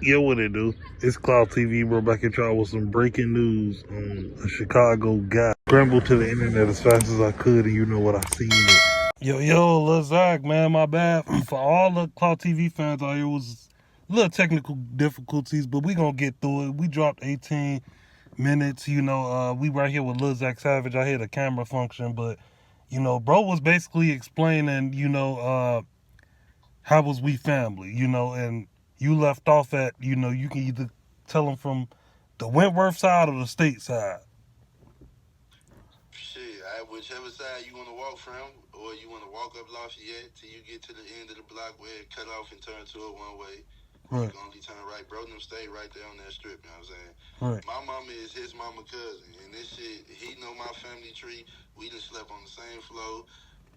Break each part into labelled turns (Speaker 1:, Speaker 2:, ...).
Speaker 1: Yeah, what it do? It's Cloud TV, bro. Back at y'all with some breaking news on a Chicago guy. Scrambled to the internet as fast as I could, and you know what I seen it. Yo, LilZack, man, my bad. For all the Cloud TV fans out here, it was little technical difficulties, but we gonna get through it. We dropped 18 minutes, we right here with LilZack Savage. I hear the camera function, but, bro was basically explaining, how was we family, and you left off at, you can either tell them from the Wentworth side or the state side.
Speaker 2: Shit, whichever side you want to walk from, or you want to walk up Lafayette till you get to the end of the block where it cut off and turn to a one-way. Right. You can only turn right. Bro, them stay right there on that strip, you know what I'm saying? Right. My mama is his mama cousin, and this shit, he know my family tree. We done slept on the same floor,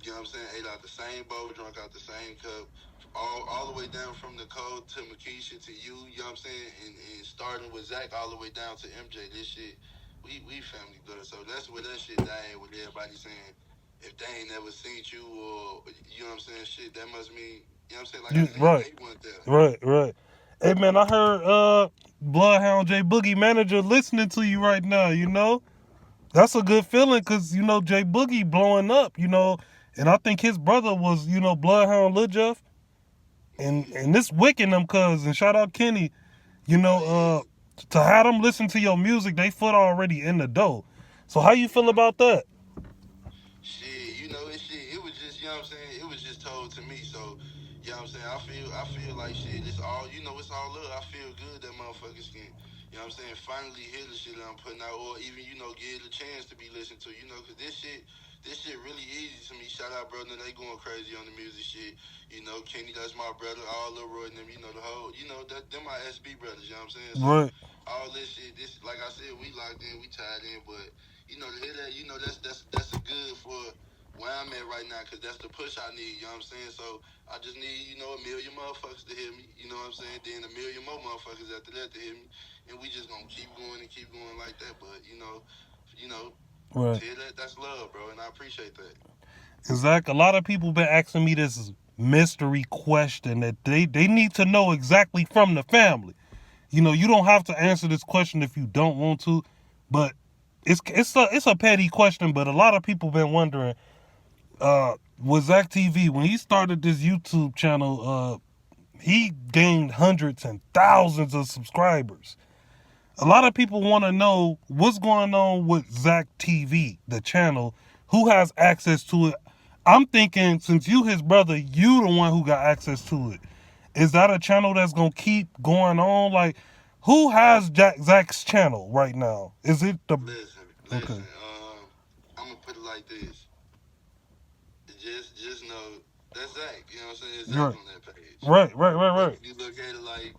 Speaker 2: you know what I'm saying? Ate out the same bowl, drunk out the same cup. All the way down from Nicole to Makisha to you know what I'm saying? And starting with Zach all the way down to MJ, this shit, we family blood. So that's where that shit dying with everybody saying, if they ain't never seen you or, you know what I'm saying, shit, that must mean, you know what I'm saying? Like I said,
Speaker 1: right.
Speaker 2: they weren't there.
Speaker 1: Right. Hey, man, I heard Bloodhound J Boogie manager listening to you right now, That's a good feeling because, J Boogie blowing up, and I think his brother was, Bloodhound Lil Jeff. And this wicking them cousins. Shout out Kenny. To have them listen to your music, they foot already in the door. So how you feel about that?
Speaker 2: Shit, it was just, you know what I'm saying, it was just told to me. So, you know what I'm saying, I feel like shit, it's all, it's all love. I feel good that motherfuckers can, you know what I'm saying, finally hear the shit that I'm putting out, or even, give it a chance to be listened to, because this shit really easy to me. Shout out, brother, they going crazy on the music shit. Kenny, that's my brother, all Lil Roy and them, the whole, them my SB brothers, you know what I'm saying? So, right. All this shit, like I said, we locked in, we tied in, but, to hear that, that's a good for where I'm at right now, because that's the push I need, you know what I'm saying? So, I just need, a million motherfuckers to hear me, you know what I'm saying? Then a million more motherfuckers after that to hear me, and we just gonna keep going like that, but, right. To hear that, that's love, bro, and I appreciate that.
Speaker 1: And Zach, a lot of people been asking me this mystery question that they need to know exactly from the family. You don't have to answer this question if you don't want to, but it's a petty question. But a lot of people been wondering, with Zach TV, when he started this YouTube channel, he gained hundreds and thousands of subscribers. A lot of people want to know what's going on with Zach TV, the channel, who has access to it. I'm thinking, since you his brother, you the one who got access to it. Is that a channel that's going to keep going on? Like, who has Zach's channel right now? Is it the...
Speaker 2: Listen,
Speaker 1: okay.
Speaker 2: I'm going to put it like this. Just know, that's Zach, you know what I'm saying? It's Zach on that page.
Speaker 1: Right.
Speaker 2: You look at it like,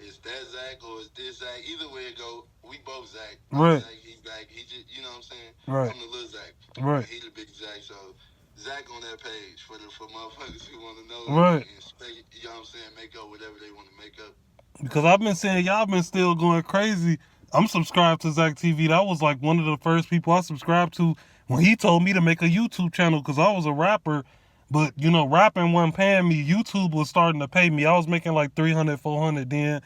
Speaker 2: is that Zach or is this Zach? Either way it go, we both Zach.
Speaker 1: Right.
Speaker 2: Zach, he's Zach. He just, you know what I'm saying?
Speaker 1: Right.
Speaker 2: I'm the little Zach.
Speaker 1: Right.
Speaker 2: He the big Zach. So Zach on that page for motherfuckers who want to know.
Speaker 1: Right.
Speaker 2: And you know what I'm saying? Make up whatever they want to make up.
Speaker 1: Because I've been saying y'all been still going crazy. I'm subscribed to Zach TV. That was like one of the first people I subscribed to when he told me to make a YouTube channel, because I was a rapper. But, rapping wasn't paying me. YouTube was starting to pay me. I was making like $300, $400 then.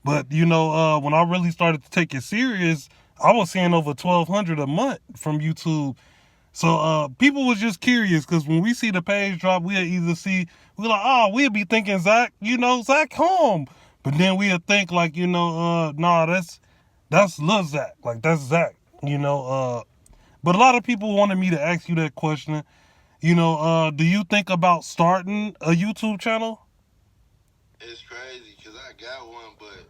Speaker 1: But, when I really started to take it serious, I was seeing over $1,200 a month from YouTube. So people was just curious, because when we see the page drop, we'll we'll be thinking Zach, Zach home. But then we'll think like, nah, that's LilZack. Like, that's Zach, But a lot of people wanted me to ask you that question. Do you think about starting a YouTube channel?
Speaker 2: It's crazy, because I got one, but,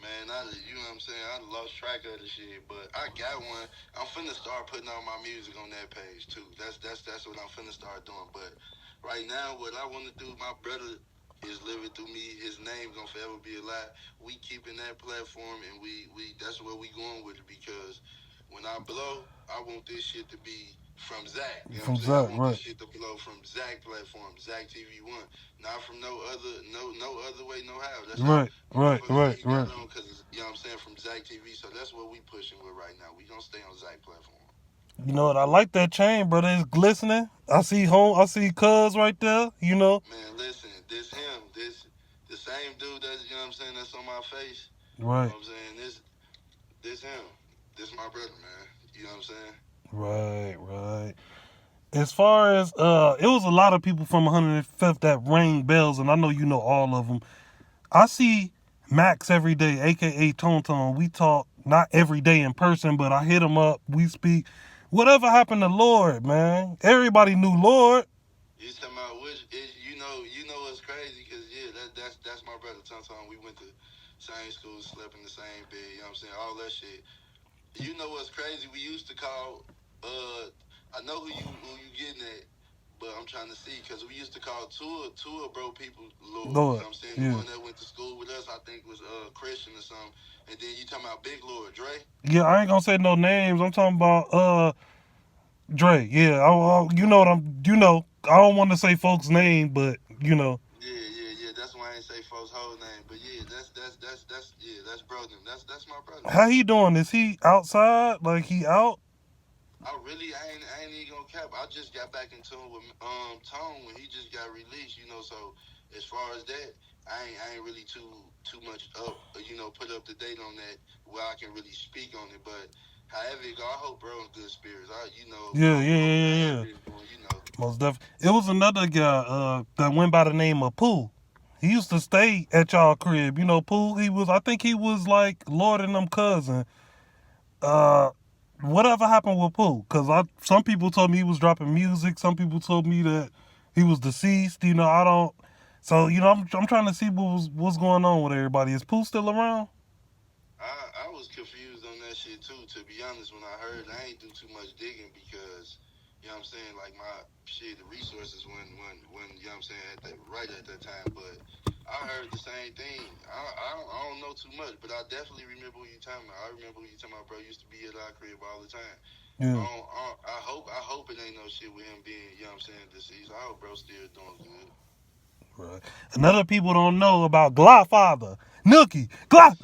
Speaker 2: man, you know what I'm saying? I lost track of the shit, but I got one. I'm finna start putting out my music on that page, too. That's what I'm finna start doing. But right now, what I want to do, my brother is living through me. His name gonna forever be alive. We keeping that platform, and we that's where we going with it, because when I blow, I want this shit to be from Zach. You know what I'm saying? I want this shit to blow from Zach platform, Zach TV 1. Not from no other way, no how. That's
Speaker 1: right.
Speaker 2: Because, you know what I'm saying, from Zach TV. So that's what we pushing with right now. We gonna stay on Zach platform.
Speaker 1: You know what? I like that chain, brother. It's glistening. I see Cuz right there.
Speaker 2: Man, listen, this same dude that's, you know what I'm saying, that's on my face. You
Speaker 1: Right,
Speaker 2: know what I'm saying? This him. This my brother, man. You know what I'm saying?
Speaker 1: right, right. As far as it was a lot of people from 105th that rang bells, and I know you know all of them. I see Max every day, aka Tone Tone. We talk not every day in person, but I hit him up. We speak. Whatever happened to Lord, man? Everybody knew Lord.
Speaker 2: You talking about which is you know what's crazy because yeah that's my brother Tonton. We went to same school, slept in the same bed. You know what I'm saying? All that shit. You know what's crazy? We used to call. I know who you getting at, but I'm trying to see because we used to call two of bro people Lord. You
Speaker 1: Lord,
Speaker 2: know what I'm saying? The
Speaker 1: yeah,
Speaker 2: one that went to school with us, I think was Christian or something. And then you talking about Big Lord Dre?
Speaker 1: yeah. I ain't gonna say no names. I'm talking about Dre. Yeah, you know what I'm. You know, I don't want to say folks' name, but you know.
Speaker 2: Yeah. That's why I ain't say folks' whole name. But yeah, that's yeah, that's brother. That's my brother.
Speaker 1: How he doing? Is he outside? Like he out?
Speaker 2: I ain't even gonna cap. I just got back in tune with Tone when he just got released, you know. So as far as that, I ain't really too much up, put up to date on that where I can really speak on it. But however it go, I hope bro in good spirits.
Speaker 1: Yeah, yeah,
Speaker 2: Hope
Speaker 1: yeah, yeah, yeah.
Speaker 2: however it's going.
Speaker 1: Most definitely. It was another guy that went by the name of Pooh. He used to stay at y'all crib. You know, Pooh. I think he was like Lord and them cousin. Uh, whatever happened with Pooh? Cause some people told me he was dropping music. Some people told me that he was deceased. You know, I don't. So I'm trying to see what's going on with everybody. Is Pooh still around?
Speaker 2: I was confused on that shit too. To be honest, when I heard, I ain't do too much digging because you know what I'm saying. Like my shit, the resources when you know what I'm saying at that time. But I heard the same thing. I don't know too much, but I definitely remember what you talking about. I remember what you talking about, bro. Used to be at our crib all the time.
Speaker 1: Yeah.
Speaker 2: I hope it ain't no shit with him being, you know what I'm saying, deceased. I hope bro still doing good.
Speaker 1: Right. Another people don't know about Godfather, Nookie, Glah.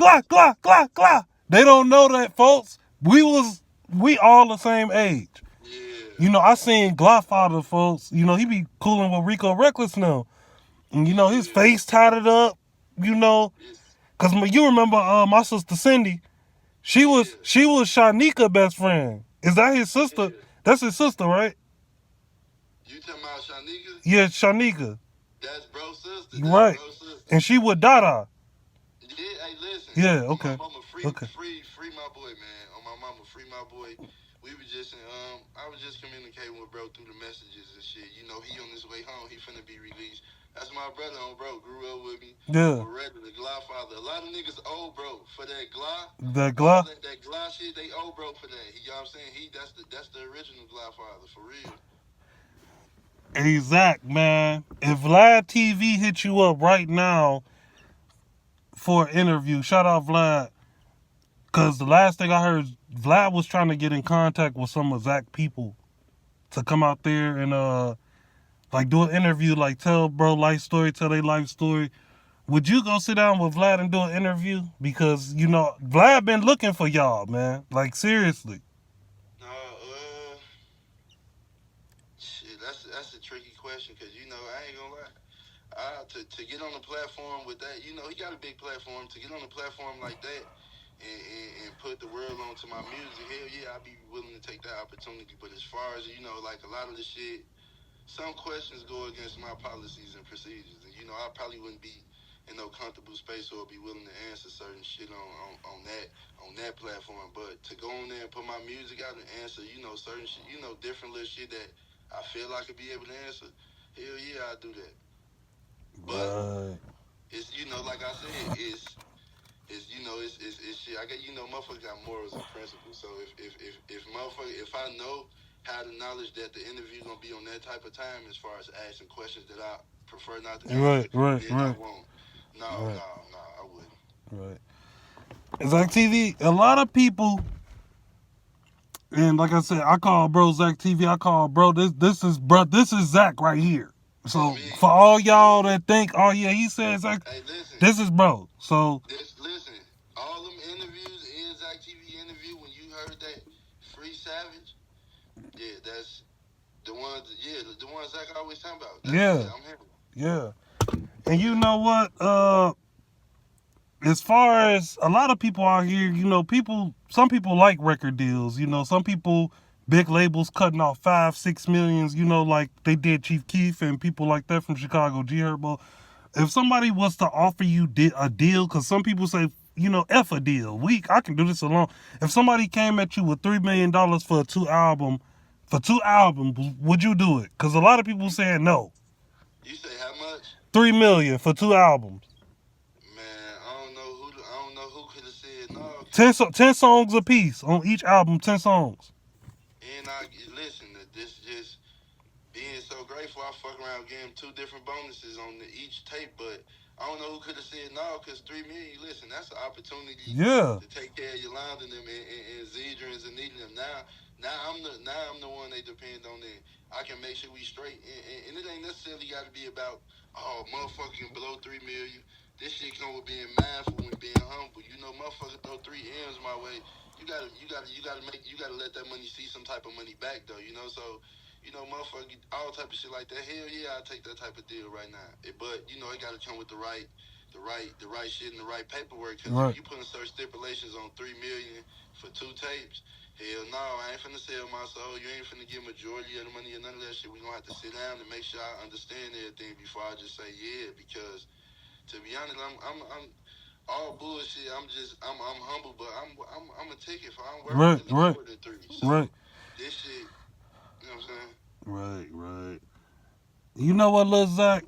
Speaker 1: They don't know that, folks. We all the same age.
Speaker 2: Yeah.
Speaker 1: You know, I seen Godfather, folks. You know, he be cooling with Rico Reckless now, and you know his
Speaker 2: Yeah.
Speaker 1: face tatted up. You know,
Speaker 2: It's,
Speaker 1: cause you remember my sister Cindy. She was
Speaker 2: yeah.
Speaker 1: she was Shanika best friend. Is that his sister?
Speaker 2: Yeah.
Speaker 1: That's his sister, right?
Speaker 2: You talking about Shanika?
Speaker 1: Yeah, Shanika.
Speaker 2: That's bro sister. That's
Speaker 1: Right.
Speaker 2: bro sister.
Speaker 1: And she with Dada.
Speaker 2: Yeah, hey, listen.
Speaker 1: Yeah.
Speaker 2: On my
Speaker 1: Okay.
Speaker 2: mama,
Speaker 1: Okay.
Speaker 2: free my boy, man. On my mama, free my boy. We were just I was just communicating with bro through the messages and shit. You know, he on his way home. He finna be released. That's my brother on bro. Grew up with me.
Speaker 1: Yeah.
Speaker 2: We're ready. The Godfather. A lot of niggas old bro for that Glah.
Speaker 1: That
Speaker 2: All
Speaker 1: Glock.
Speaker 2: that Glah shit. They old bro for that. You know what I'm saying? That's the original Godfather for real.
Speaker 1: Exact, man. If Vlad TV hit you up right now for an interview, shout out Vlad. Cause the last thing I heard, Vlad was trying to get in contact with some of Zach people to come out there and like do an interview, like tell bro life story, tell their life story. Would you go sit down with Vlad and do an interview? Because you know Vlad been looking for y'all, man. Like seriously.
Speaker 2: Shit. That's a tricky question because I ain't gonna lie. To get on the platform with that, he got a big platform. To get on a platform like that and put the world onto my music, hell yeah, I'd be willing to take that opportunity. But as far as, like a lot of the shit, some questions go against my policies and procedures. And, I probably wouldn't be in no comfortable space or be willing to answer certain shit on that platform. But to go on there and put my music out and answer, certain shit, different little shit that I feel I could be able to answer, hell yeah, I'd do that. But
Speaker 1: Right.
Speaker 2: it's like I said, it's shit. I got motherfuckers got morals and principles. So if motherfucker, if I know how the knowledge that the interview gonna be on that type of time, as far as asking questions that I prefer not to answer, then I
Speaker 1: Right.
Speaker 2: won't. No,
Speaker 1: Right.
Speaker 2: I wouldn't.
Speaker 1: Right. Zach TV. A lot of people, and like I said, I call bro Zach TV. I call bro this is Zach right here.
Speaker 2: It's
Speaker 1: So
Speaker 2: me.
Speaker 1: for all y'all that think, oh yeah, he says Zach,
Speaker 2: Hey, listen.
Speaker 1: this is bro. So
Speaker 2: Listen. All them interviews, Zach TV interview, when you heard that Free Savage, yeah, that's the ones. Yeah, the ones Zach always talking about. That's
Speaker 1: yeah,
Speaker 2: yeah, I'm him.
Speaker 1: yeah. And you know what? As far as a lot of people out here, some people like record deals. Some people, big labels cutting off 5-6 millions. Like they did Chief Keef and people like that from Chicago, G Herbo. If somebody was to offer you a deal, because some people say, F a deal. I can do this alone. If somebody came at you with $3 million for two albums, would you do it? Because a lot of people saying no.
Speaker 2: You say how much?
Speaker 1: $3 million for two albums.
Speaker 2: Man, I don't know who could have said no.
Speaker 1: 10 songs a piece on each album. 10 songs.
Speaker 2: And listen, this just being so grateful. I fuck around, gave him 2 different bonuses on each tape, but I don't know who could have said no, because $3 million. Listen, that's an opportunity
Speaker 1: Yeah.
Speaker 2: to take care of Yolanda and them and Zedra and Zanita and them. Now I'm the one they depend on. Then I can make sure we straight, and it ain't necessarily got to be about motherfucker can blow $3 million. This shit come with being mindful and being humble. Motherfucker throw 3 M's my way. You gotta let that money see some type of money back though. So. Motherfucker, all type of shit like that. Hell yeah, I'll take that type of deal right now. But it got to come with the right shit and the right paperwork. Because
Speaker 1: Right.
Speaker 2: if you putting certain stipulations on $3 million for 2 tapes, hell no, I ain't finna sell my soul. You ain't finna get majority of the money or none of that shit. We gonna have to sit down and make sure I understand everything before I just say yeah. Because to be honest, I'm all bullshit. I'm humble, but I'm a ticket for. I'm worth really more than 3. So
Speaker 1: Right.
Speaker 2: this shit. You know what I'm saying?
Speaker 1: Right. You know what, LilZack?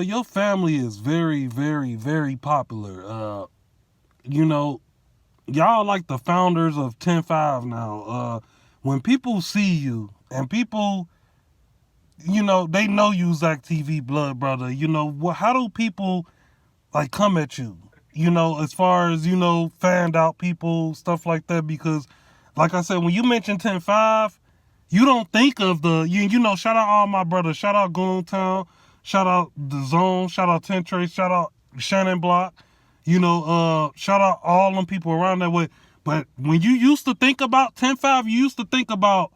Speaker 1: Your family is very, very, very popular. Y'all like the founders of 10-5 now. When people see you and people, they know you Zack TV blood brother. How do people like come at you? As far as fanned out people, stuff like that. Because, like I said, when you mention 10-5, you don't think of shout out all my brothers, shout out Goontown, shout out The Zone, shout out 10 Trace, shout out Shannon Block, shout out all them people around that way. But when you used to think about 10-5, you used to think about,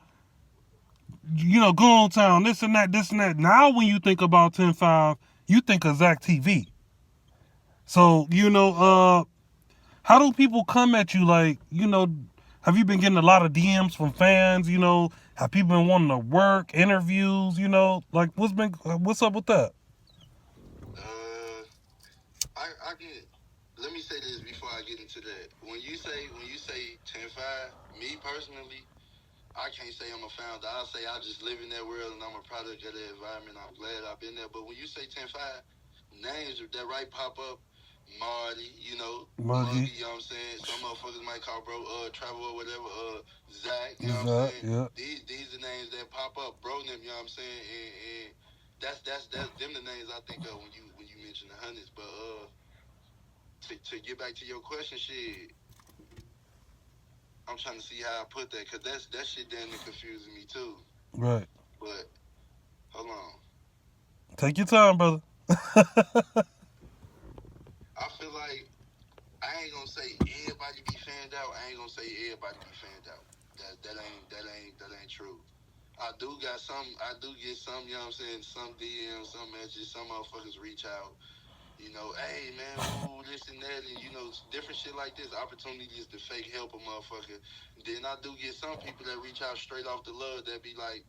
Speaker 1: Goontown, this and that. Now when you think about 10-5, you think of Zack TV. So, how do people come at you? Like, have you been getting a lot of DMs from fans? Have people been wanting to work, interviews? Like what's up with that?
Speaker 2: I get. Let me say this before I get into that. When you say 10-5, me personally, I can't say I'm a founder. I'll say I just live in that world and I'm a product of that environment. I'm glad I've been there. But when you say 10-5, names that right pop up. Marty, Muggy, you know what I'm saying? Some motherfuckers might call bro Travel or whatever, Zach, you know what I'm saying?
Speaker 1: Yeah.
Speaker 2: These are names that pop up, bro, them, you know what I'm saying? And that's them the names I think of when you mention the hundreds. But to get back to your question, shit, I'm trying to see how I put that, cause that shit damn near confusing me too.
Speaker 1: Right.
Speaker 2: But hold on.
Speaker 1: Take your time, brother.
Speaker 2: I feel like I ain't gonna say everybody be fanned out. I ain't gonna say everybody be fanned out. That ain't true. I do get some, you know what I'm saying, some DMs, some messages, some motherfuckers reach out. Hey man, ooh, this and that, and different shit like this. Opportunities to fake help a motherfucker. Then I do get some people that reach out straight off the love that be like,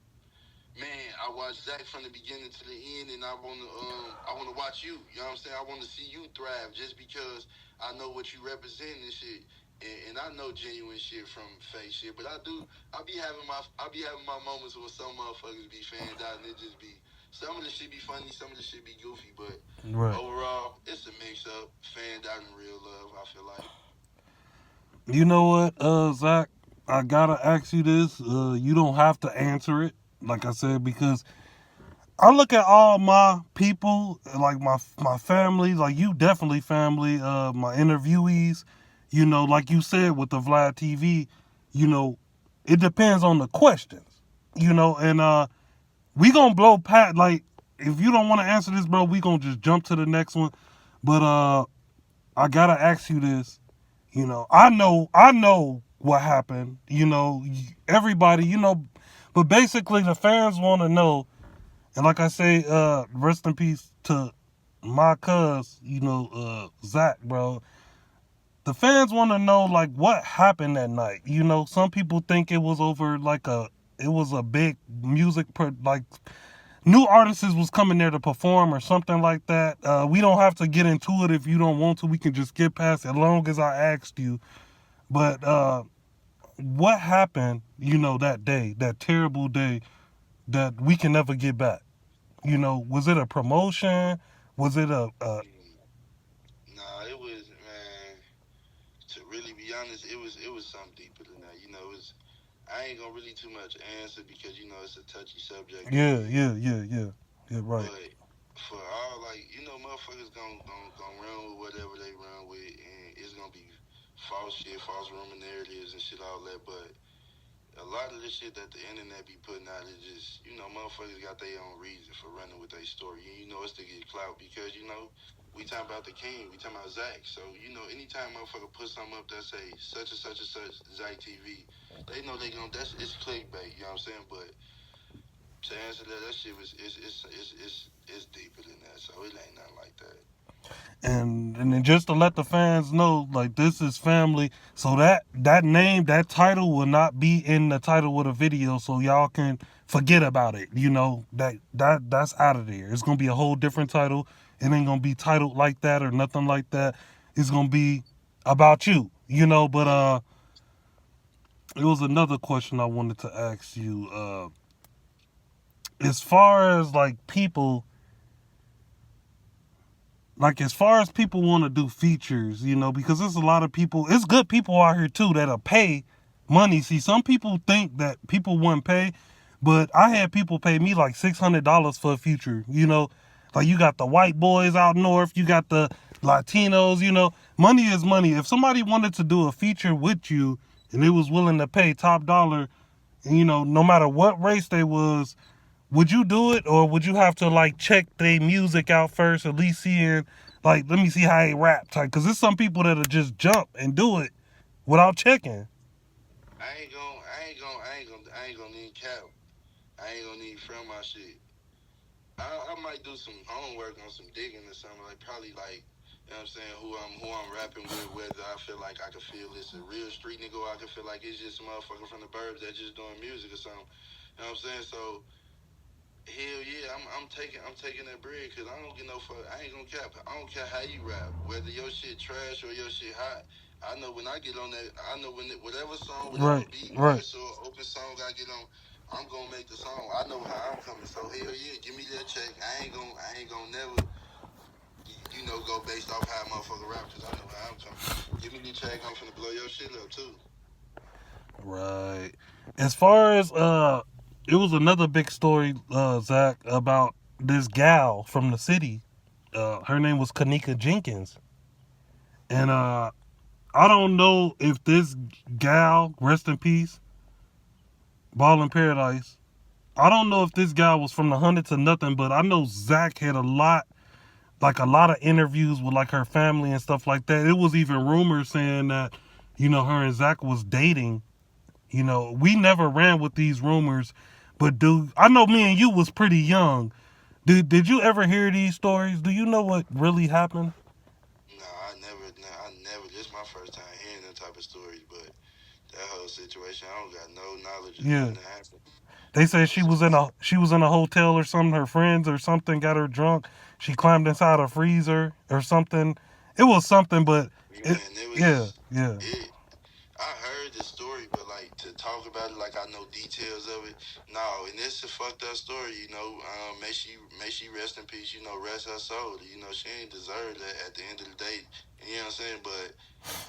Speaker 2: man, I watched Zack from the beginning to the end, and I wanna watch you. You know what I'm saying? I wanna see you thrive just because I know what you represent and shit. And I know genuine shit from fake shit, but I be having my moments where some motherfuckers be fanned out, and it just be some of the shit be funny, some of the shit be goofy, but overall it's a mix up, fanned out and real love. I feel like.
Speaker 1: You know what, Zack? I gotta ask you this. You don't have to answer it, like I said, because I look at all my people, like my family, like you definitely family, my interviewees, like you said with the Vlad TV, it depends on the questions, and we gonna blow pat, like, if you don't want to answer this, bro, we gonna just jump to the next one. But I gotta ask you this, I know what happened, everybody, but basically the fans want to know. And like I say, rest in peace to my cuz, Zach, bro. The fans want to know like what happened that night. Some people think it was over like it was a big like new artists was coming there to perform or something like that. We don't have to get into it if you don't want to. We can just get past it as long as I asked you. But what happened, that day, that terrible day that we can never get back? Was it a promotion? Was it a
Speaker 2: Nah, it was, man. To really be honest, it was something deeper than that. I ain't gonna really too much answer because it's a touchy subject to
Speaker 1: yeah,
Speaker 2: me.
Speaker 1: yeah, yeah, yeah, yeah, right,
Speaker 2: But for all like motherfuckers gonna run with whatever they run with, and it's gonna be false shit, false rumor narratives and shit all that. But a lot of the shit that the internet be putting out is just motherfuckers got their own reason for running with their story. And it's to get clout because we talking about the king, we talking about Zach. So anytime motherfucker put something up that say such and such and such Zach TV, they know they gonna it's clickbait. You know what I'm saying? But to answer that shit was it's deeper than that. So it ain't nothing like that.
Speaker 1: and then just to let the fans know, like this is family, so that name, that title will not be in the title of the video, so y'all can forget about it. That's out of there. It's gonna be a whole different title. It ain't gonna be titled like that or nothing like that. It's gonna be about you. But it was another question I wanted to ask you. As far as as far as people want to do features, because there's a lot of people, it's good people out here too that'll pay money. See, some people think that people wouldn't pay, but I had people pay me like $600 for a feature. Like you got the white boys out north, you got the Latinos. Money is money. If somebody wanted to do a feature with you and they was willing to pay top dollar, no matter what race they was, would you do it, or would you have to like check their music out first, at least seeing like, let me see how they rap type? Because there's some people that'll just jump and do it without checking.
Speaker 2: I ain't gonna need cap. I ain't gonna need film my shit. I might do some homework on some digging or something. Like probably like what I'm saying, who I'm rapping with, whether I feel like I can feel it's a real street nigga or I can feel like it's just a motherfucker from the burbs that just doing music or something. You know what I'm saying? So hell yeah, I'm taking that bread because I don't get no fuck. I ain't gonna cap. I don't care how you rap, whether your shit trash or your shit hot. I know when I get on that. I know whatever song, whatever
Speaker 1: Right,
Speaker 2: beat,
Speaker 1: right,
Speaker 2: verse or open song I get on, I'm gonna make the song. I know how I'm coming. So hell yeah, give me that check. I ain't gonna never go based off how a motherfucker rap because I know how I'm coming. Give me the check. I'm finna blow your shit up too.
Speaker 1: right. As far as it was another big story, Zach, about this gal from the city. Her name was Kanika Jenkins, and I don't know if this gal, rest in peace, Ball in Paradise. I don't know if this guy was from the Hundreds or nothing, but I know Zach had a lot of interviews with like her family and stuff like that. It was even rumors saying that, her and Zach was dating. We never ran with these rumors, but dude, I know me and you was pretty young. Did you ever hear these stories? Do you know what really happened?
Speaker 2: No, I never. This is my first time hearing that type of stories, but that whole situation, I don't got no knowledge of
Speaker 1: Yeah.
Speaker 2: nothing that happened.
Speaker 1: They said
Speaker 2: No specific.
Speaker 1: she was in a hotel or something. Her friends or something got her drunk. She climbed inside a freezer or something. It was something, but it
Speaker 2: Man, it
Speaker 1: yeah,
Speaker 2: was
Speaker 1: yeah,
Speaker 2: it. I heard the story, but like to talk about it, like I know details of it. No, and it's a fucked up story. May she rest in peace. Rest her soul. She ain't deserve that at the end of the day. You know what I'm saying? But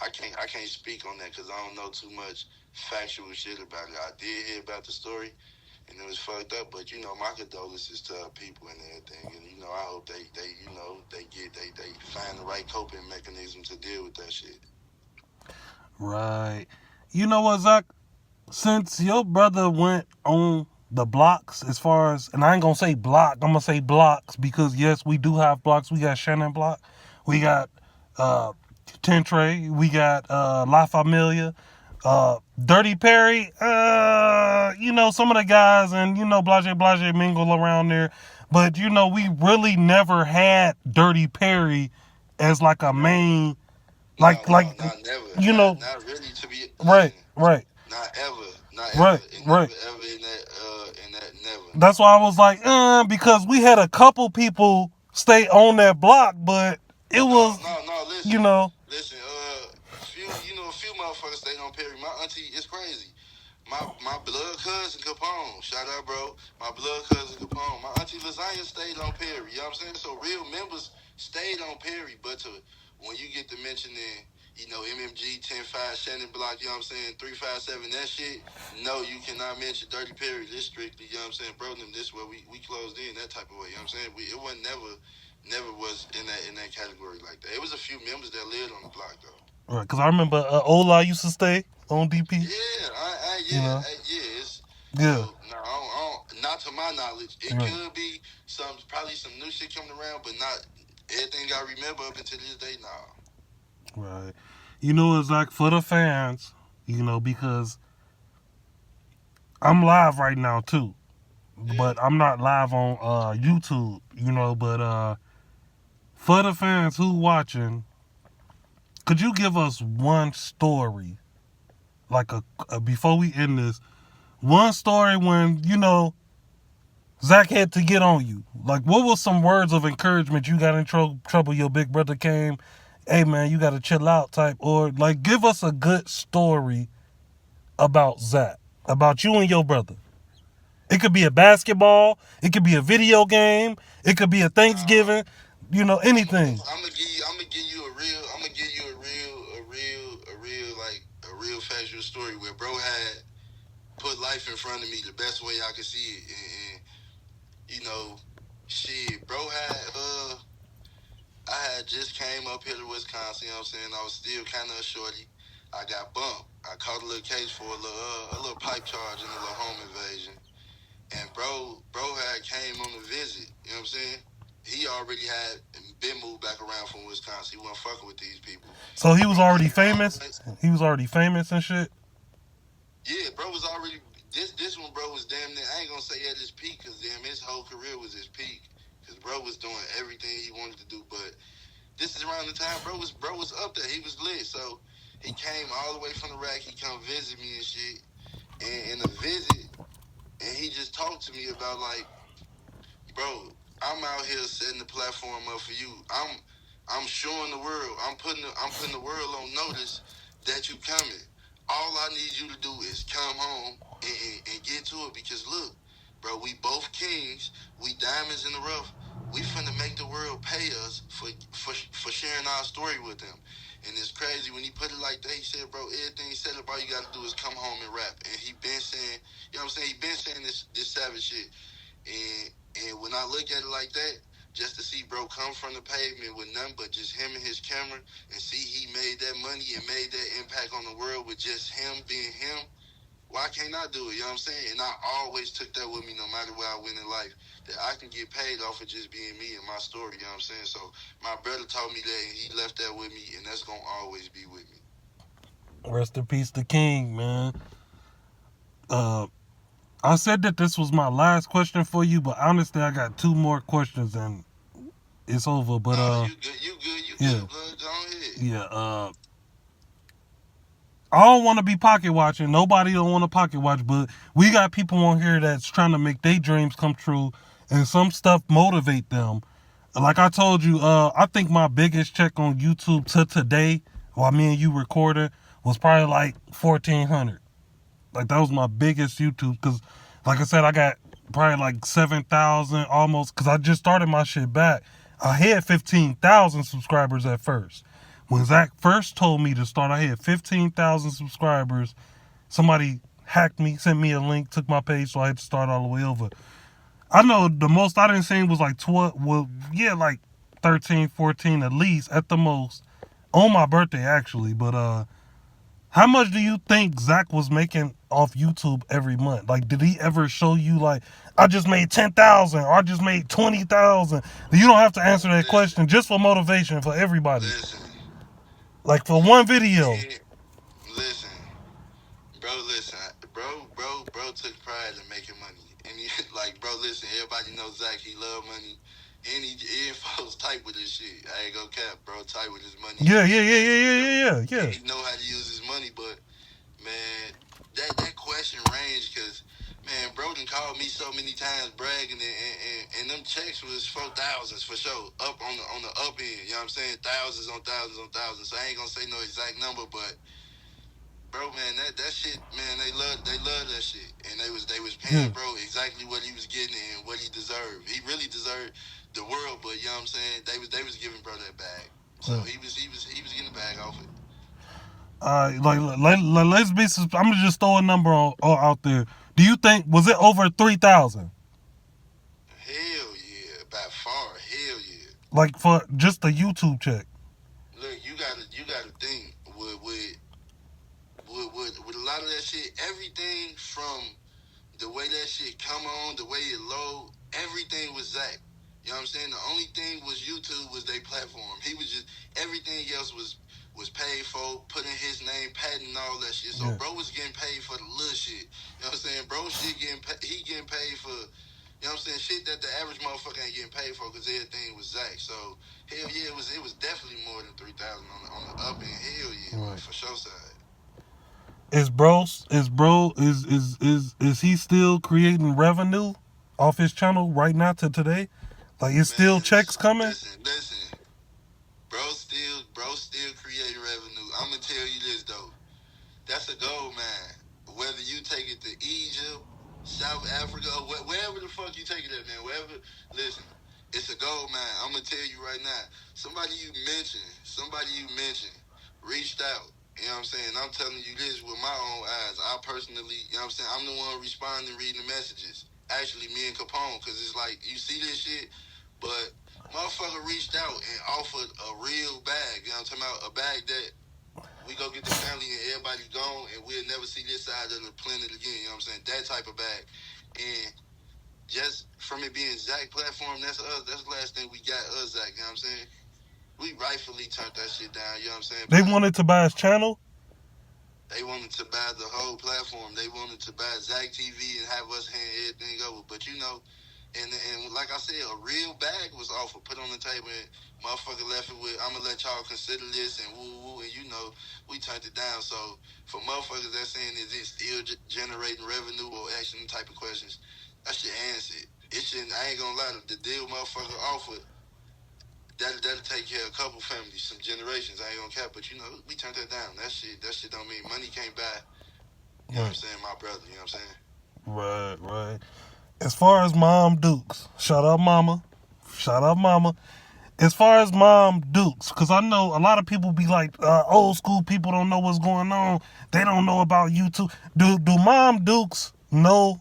Speaker 2: I can't speak on that because I don't know too much factual shit about it. I did hear about the story, and it was fucked up. But my condolences to her people and everything. And I hope they find the right coping mechanism to deal with that shit.
Speaker 1: right. You know what, Zach? Since your brother went on the blocks, as far as, and I ain't gonna say block, I'm gonna say blocks because yes, we do have blocks. We got Shannon Block, we got uh Tentre, we got La Familia, Dirty Perry, some of the guys, and blase blase mingle around there. But you know, we really never had Dirty Perry as like a main, like
Speaker 2: not never,
Speaker 1: you know,
Speaker 2: not really. To be
Speaker 1: right,
Speaker 2: listen,
Speaker 1: right,
Speaker 2: not ever, not ever,
Speaker 1: right,
Speaker 2: and
Speaker 1: right.
Speaker 2: never ever in that never.
Speaker 1: That's why I was like, because we had a couple people stay on that block, but it was,
Speaker 2: No.
Speaker 1: you
Speaker 2: Listen,
Speaker 1: know,
Speaker 2: listen. A few motherfuckers stayed on Perry. My auntie is crazy. My blood cousin Capone, shout out, bro. My blood cousin Capone. My auntie LilZack stayed on Perry. You know what I'm saying? So real members stayed on Perry, but when you get to mentioning, MMG 10-5 Shannon Block, you know what I'm saying, 357, that shit. No, you cannot mention Dirty Perry. This strictly, you know what I'm saying, bro. Them this where we closed in that type of way. You know what I'm saying? It wasn't never was in that category like that. It was a few members that lived on the block though.
Speaker 1: right? Because I remember Ola used to stay on DP.
Speaker 2: Yeah,
Speaker 1: You know,
Speaker 2: yeah. It's
Speaker 1: yeah,
Speaker 2: no, I don't, not to my knowledge. It
Speaker 1: right,
Speaker 2: could be probably some new shit coming around, but not everything I remember up until this day. Nah.
Speaker 1: right. You know, it's like for the fans, because I'm live right now too,
Speaker 2: Yeah.
Speaker 1: but I'm not live on YouTube. But for the fans who watching, could you give us one story, like a before we end this, one story when Zach had to get on you? Like, what was some words of encouragement you got in trouble? Your big brother came, hey man, you got to chill out, type, or like, give us a good story about Zach, about you and your brother. It could be a basketball, it could be a video game, it could be a Thanksgiving, anything.
Speaker 2: I'm gonna give you a real factual story where bro had put life in front of me the best way I could see it, and shit, bro had I had just came up here to Wisconsin. You know what I'm saying? I was still kind of a shorty. I got bumped. I caught a little case for a little pipe charge and a little home invasion. And bro had came on a visit. You know what I'm saying? He already had been moved back around from Wisconsin. He wasn't fucking with these people.
Speaker 1: So he was
Speaker 2: Bro
Speaker 1: already
Speaker 2: came all the
Speaker 1: famous.
Speaker 2: way.
Speaker 1: He was already famous and shit.
Speaker 2: Yeah, bro was already this one. Bro was damn near. I ain't gonna say at his peak because damn his whole career was his peak. Because bro was doing everything he wanted to do. But this is around the time bro was up there. He was lit. So he came all the way from the rack. He come visit me and shit. And in the visit, and he just talked to me about like, bro, I'm out here setting the platform up for you. I'm showing the world. I'm putting the world on notice that you coming. All I need you to do is come home and get to it because look, bro, we both kings. We diamonds in the rough. We finna make the world pay us for sharing our story with them. And it's crazy when he put it like that. He said, bro, everything he said, all you gotta do is come home and rap. And he been saying, you know what I'm saying? He been saying this savage shit. And when I look at it like that, just to see bro come from the pavement with nothing but just him and his camera and see he made that money and made that impact on the world with just him being him, why can't I do it? You know what I'm saying? And I always took that with me no matter where I went in life, that I can get paid off of just being me and my story, you know what I'm saying? So my brother taught me that and he left that with me and that's going to always be with me.
Speaker 1: Rest in peace, the king, man. Uh, I said that this was my last question for you, but honestly, I got two more questions and it's over. But
Speaker 2: You
Speaker 1: yeah,
Speaker 2: good, blood. Go ahead.
Speaker 1: yeah. I don't want to be pocket watching. Nobody don't want to pocket watch, but we got people on here that's trying to make their dreams come true, and some stuff motivate them. Like I told you, I think my biggest check on YouTube to today, while me and you recorded, was probably like 1,400. Like that was my biggest YouTube because, like I said, I got probably like 7,000 almost because I just started my shit back. I had 15,000 subscribers at first. When Zach first told me to start, I had 15,000 subscribers. Somebody hacked me, sent me a link, took my page, so I had to start all the way over. I know the most I didn't see was like 12, well, yeah, like 13, 14 at least, at the most, on my birthday actually. But how much do you think Zach was making off YouTube every month? Like, did he ever show you like, I just made 10,000 or I just made 20,000? You don't have to answer that question, just for motivation for everybody.
Speaker 2: Listen.
Speaker 1: Like for one video.
Speaker 2: Yeah, listen. Listen, bro took pride in making money. And he, like, bro, listen, everybody knows Zach, he love
Speaker 1: Yeah.
Speaker 2: He know how to use his money, but man, that question range because man, bro done called me so many times bragging and them checks was 4,000s for sure. Up on the up end, you know what I'm saying? Thousands on thousands on thousands. So I ain't gonna say no exact number, but bro, man, that shit, man, they love that shit. And they was paying
Speaker 1: Yeah.
Speaker 2: bro exactly what he was getting and what he deserved. He really deserved the world, but you know what I'm saying? They was giving bro that bag. So
Speaker 1: Yeah.
Speaker 2: he was getting a bag off it.
Speaker 1: Let's be. I'm gonna just throw a number out there. Do you think was it over 3,000?
Speaker 2: Hell yeah, by far, hell yeah.
Speaker 1: Like for just a YouTube check?
Speaker 2: Look, you gotta think with a lot of that shit, everything from the way that shit come on, the way it load, everything was Zach. You know what I'm saying? The only thing was YouTube was their platform. He was just everything else was paid for, putting his name, patent, all that shit. So
Speaker 1: Yeah.
Speaker 2: bro was getting paid for the little shit. You know what I'm saying? Bro shit he getting paid for. You know what I'm saying? Shit that the average motherfucker ain't getting paid for because everything was Zach. So hell yeah, it was definitely more than 3,000 on the up end. Hell yeah,
Speaker 1: Right.
Speaker 2: for sure side.
Speaker 1: Is he still creating revenue off his channel right now to today? Like is still
Speaker 2: Man,
Speaker 1: checks coming?
Speaker 2: listen. Bro still creating revenue. I'm gonna tell you this though. That's a goal, man. Whether you take it to Egypt, South Africa, or wherever the fuck you take it at, man. Wherever, listen, it's a goal, man. I'm gonna tell you right now. Somebody you mentioned, reached out. You know what I'm saying? I'm telling you this with my own eyes. I personally, you know what I'm saying? I'm the one responding, reading the messages. Actually, me and Capone, because it's like, you see this shit, but motherfucker reached out and offered a real bag. You know what I'm talking about? A bag that we go get the family and everybody gone and we'll never see this side of the planet again. You know what I'm saying? That type of bag. And just from it being Zach platform, that's us. That's the last thing we got us Zach. You know what I'm saying? We rightfully turned that shit down. You know what I'm saying?
Speaker 1: They
Speaker 2: But
Speaker 1: wanted to buy his channel.
Speaker 2: they wanted to buy the whole platform. They wanted to buy Zach TV and have us hand everything over. But you know, and like I said, a real bag was offered, put on the table, and motherfucker left it with, I'm gonna let y'all consider this and woo woo, and you know, we turned it down. So for motherfuckers that saying is it still generating revenue or asking them type of questions, I should answer it. It shouldn't. I ain't gonna lie. The deal motherfucker offered. That'll take care of a couple families, some generations. I ain't gonna cap, but you know, we turned that down. That shit don't mean money can't buy. You know what I'm saying? My brother. You know what I'm saying?
Speaker 1: Right. As far as Mom Dukes, shout out Mama. As far as Mom Dukes, because I know a lot of people be like, old school people don't know what's going on. They don't know about YouTube. Do Mom Dukes know?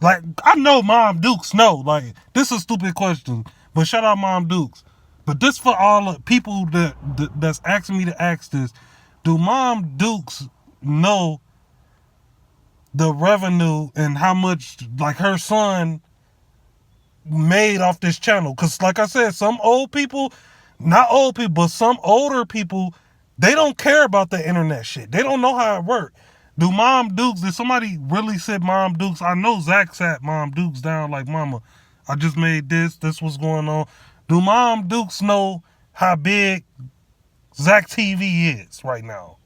Speaker 1: Like, I know Mom Dukes know. Like, this is a stupid question, but shout out Mom Dukes. But this for all the people that's asking me to ask this. Do Mom Dukes know the revenue and how much, like, her son made off this channel? Because like I said, some old people, not old people, but some older people, they don't care about the internet shit. They don't know how it works. Do Mom Dukes, did somebody really sit Mom Dukes? I know Zach sat Mom Dukes down like, Mama, I just made this was going on. Do Mom Dukes know how big Zach TV is right now?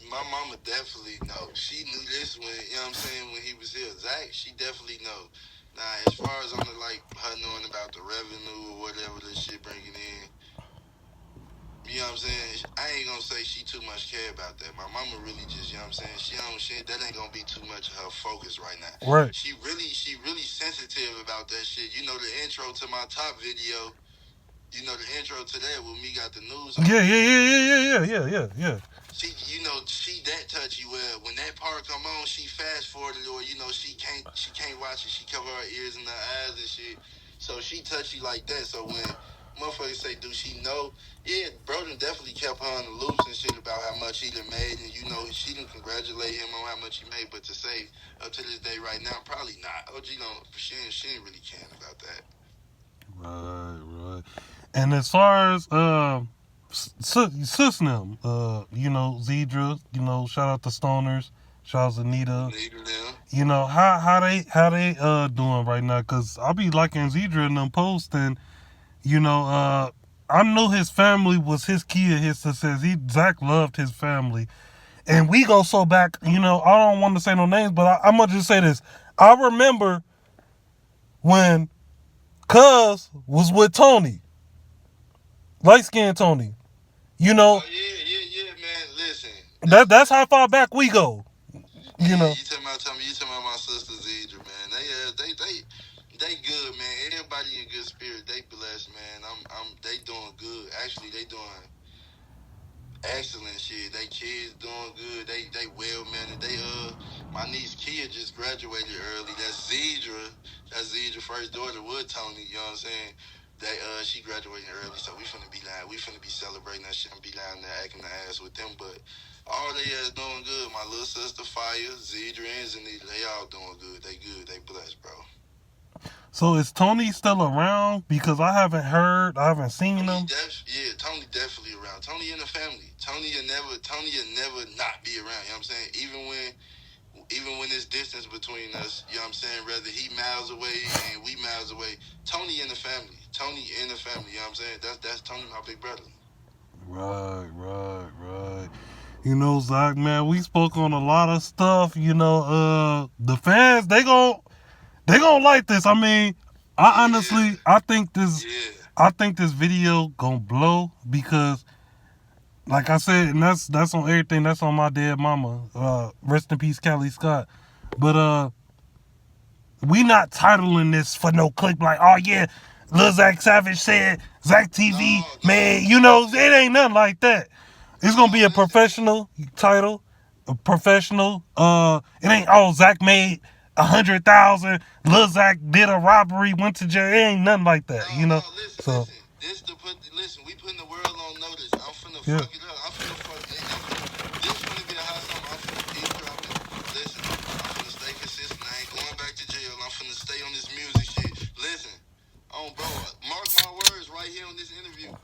Speaker 2: My mama definitely know. She knew this when, you know what I'm saying, when he was here. Zach, she definitely know. Now, as far as on the, like, her knowing about the revenue or whatever this shit bringing in, you know what I'm saying? I ain't gonna say she too much care about that. My mama really just, you know what I'm saying? That ain't gonna be too much of her focus right now.
Speaker 1: Right.
Speaker 2: She really sensitive about that shit. You know, the intro to my top video, you know, the intro to that when me got the news on.
Speaker 1: Yeah.
Speaker 2: She that touchy where when that part come on, she fast forwarded or you know she can't watch it. She cover her ears and her eyes and shit. So she touchy like that. So when motherfuckers say, "Do she know?" Yeah, bro, done definitely kept her on the loops and shit about how much he done made, and you know she done congratulate him on how much he made. But to say up to this day right now, probably not. OG don't. She ain't really caring about that.
Speaker 1: Right. And as far as sis them, you know, Zedra, you know, shout out to Stoners, shout out to Anita. You know, how they doing right now? Cause I'll be liking Zedra and them posts, and you know, I know his family was his key to his success. Zach loved his family. And we go so back, I don't want to say no names, but I'm going to just say this. I remember when Cuz was with Tony, light skinned Tony.
Speaker 2: Oh yeah, man. Listen,
Speaker 1: That's how far back we go.
Speaker 2: yeah,
Speaker 1: You know.
Speaker 2: you talking about my sister Zedra, man. They good, man. Everybody in good spirit. They blessed, man. They doing good. Actually, they doing excellent shit. They kids doing good. They well mannered. My niece Kia just graduated early. That's Zedra first daughter with Tony. You know what I'm saying? She graduated early, so we finna be celebrating that shit and be down there acting the ass with them. But all they ass doing good. My little sister Fire, Zedra and Zanita, they all doing good. They good. They blessed, bro.
Speaker 1: So is Tony still around? Because I haven't seen him.
Speaker 2: Tony definitely around. Tony in the family. Tony will never not be around. You know what I'm saying? Even when there's distance between us, you know what I'm saying? Whether he miles away and we miles away, Tony in the family. Tony in the family. You know what I'm saying? That's Tony, my big brother.
Speaker 1: Right. Zach, man, we spoke on a lot of stuff. The fans, they gon' like this. I mean, I think this video gonna blow because, like I said, and that's on everything. That's on my dead mama. Rest in peace, Callie Scott. But we not titling this for no click. Like, oh yeah, LilZack Savage said Zach TV, man. It ain't nothing like that. It's gonna be a professional title, a professional. It ain't Zach made 100,000. LilZack did a robbery, went to jail. It ain't nothing like that,
Speaker 2: Listen. We putting the world on notice. I'm finna fuck it up. I'm finna fuck it. This finna be a hot summer. I'm finna keep dropping. Listen, I'm finna stay consistent. I ain't going back to jail. I'm finna stay on this music shit. Listen, bro, mark my words right here on this interview.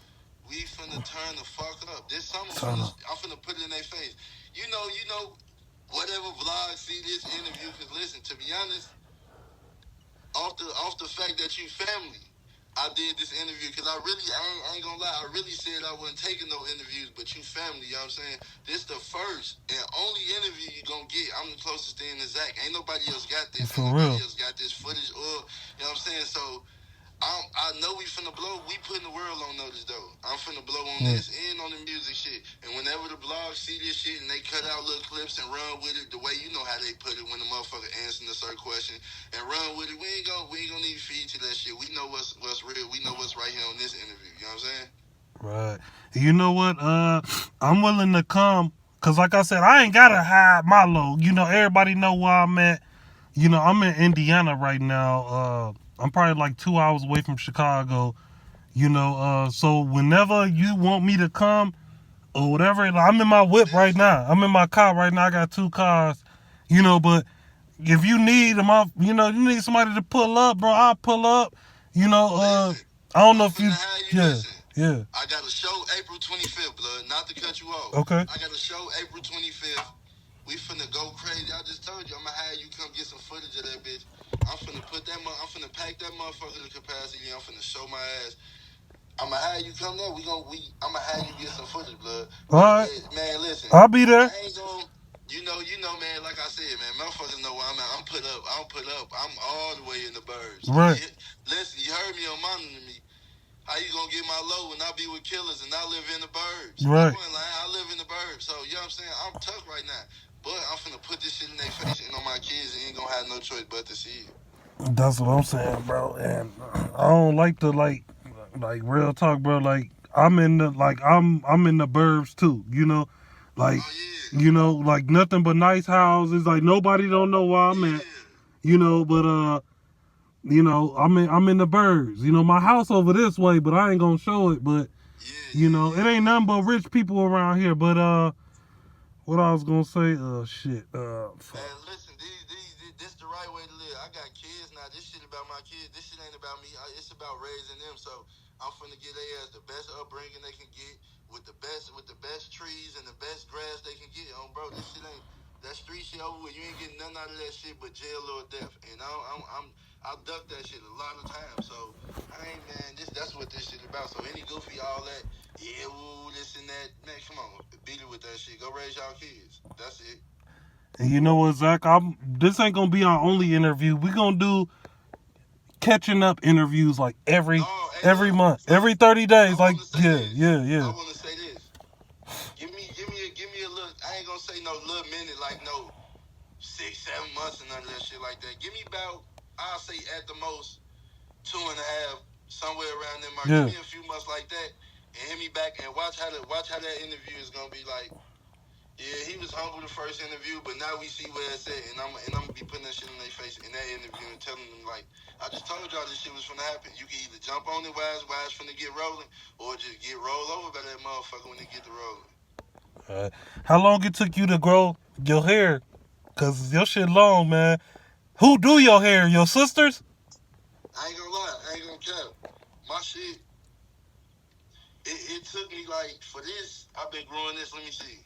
Speaker 2: We finna turn the fuck up. This summer, I'm finna put it in their face. You know, whatever vlog see this interview, cause listen, to be honest, off the fact that you family, I did this interview because I ain't gonna lie, I really said I wasn't taking no interviews, but you family, you know what I'm saying? This the first and only interview you gonna get. I'm the closest thing to Zach. Ain't nobody else got this. Nobody else got this footage or, you know what I'm saying? So I know we finna blow. We putting the world on notice though. I'm finna blow on this and on the music shit. And whenever the blogs see this shit and they cut out little clips and run with it the way you know how they put it when the motherfucker answering a certain question and run with it, we ain't gonna need to feed to that shit. We know what's real. We know what's right here on this interview. You know what I'm saying?
Speaker 1: Right. You know what? I'm willing to come because, like I said, I ain't gotta hide my low. Everybody know where I'm at. I'm in Indiana right now. I'm probably like 2 hours away from Chicago. So whenever you want me to come or whatever, I'm in my whip right now. I'm in my car right now. I got 2 cars. But if you need you need somebody to pull up, bro, I'll pull up. I don't know if you. Yeah.
Speaker 2: I got a show April 25th, blood. Not to cut you off.
Speaker 1: Okay.
Speaker 2: I got a show April 25th. We finna go crazy. I just told you, I'ma have you come get some footage of that bitch. I'm finna pack that motherfucker to capacity. I'm finna show my ass. I'ma have you come there. I'ma have you get some footage, blood.
Speaker 1: All right.
Speaker 2: Man, listen.
Speaker 1: I'll be there.
Speaker 2: I ain't gonna. You know, man. Like I said, man, motherfuckers know where I'm at. I'm put up. I'm all the way in the burbs.
Speaker 1: Right.
Speaker 2: Listen, you heard me on monitoring me. How you gonna get my low when I be with killers and I live in the burbs?
Speaker 1: Right.
Speaker 2: I live in the burbs. So, you know what I'm saying? I'm tough right now. But I'm finna put this shit in their face and on my kids and ain't gonna have no choice but to see it.
Speaker 1: That's what I'm saying, bro. And I don't like to like real talk, bro. Like I'm in the I'm in the burbs too, Like like nothing but nice houses. Like nobody don't know where I'm at. But I'm in the burbs. My house over this way, but I ain't gonna show it. But it ain't nothing but rich people around here. But what I was gonna say, shit.
Speaker 2: Man, listen, this the right way to live. I got kids now. This shit about my kids. This shit ain't about me. It's about raising them. So I'm finna get their ass the best upbringing they can get with the best trees and the best grass they can get. Bro, this shit ain't that street shit over with. You ain't getting nothing out of that shit but jail or death. And I ducked that shit a lot of times. So I ain't, man. That's what this shit about. So any goofy, all that, yeah, woo, this and that, man. Come on, beat it with that shit. Go raise y'all kids. That's it.
Speaker 1: And you know what, Zach? This ain't gonna be our only interview. We gonna do catching up interviews like
Speaker 2: No, hey,
Speaker 1: every
Speaker 2: look,
Speaker 1: month,
Speaker 2: look.
Speaker 1: every 30 days.
Speaker 2: I
Speaker 1: Like
Speaker 2: want to say this.
Speaker 1: yeah.
Speaker 2: I want to say this. Give me a little. I ain't gonna say no little minute, like no 6-7 months and none of that shit like that. Give me about, I'll say at the most 2.5, somewhere around there. Mark.
Speaker 1: Yeah.
Speaker 2: Give me a few months like that, and hit me back and watch how that interview is gonna be like. Yeah, he was humble the first interview, but now we see where it's at, and I'm gonna be putting that shit in their face in that interview and telling them like, I just told y'all this shit was finna happen. You can either jump on it while it's finna get rolling, or just get rolled over by that motherfucker when they get to rolling.
Speaker 1: How long it took you to grow your hair? Cause your shit long, man. Who do your hair? Your sisters?
Speaker 2: I ain't gonna lie, I ain't gonna cap. My shit, it took me like for this. I've been growing this. Let me see.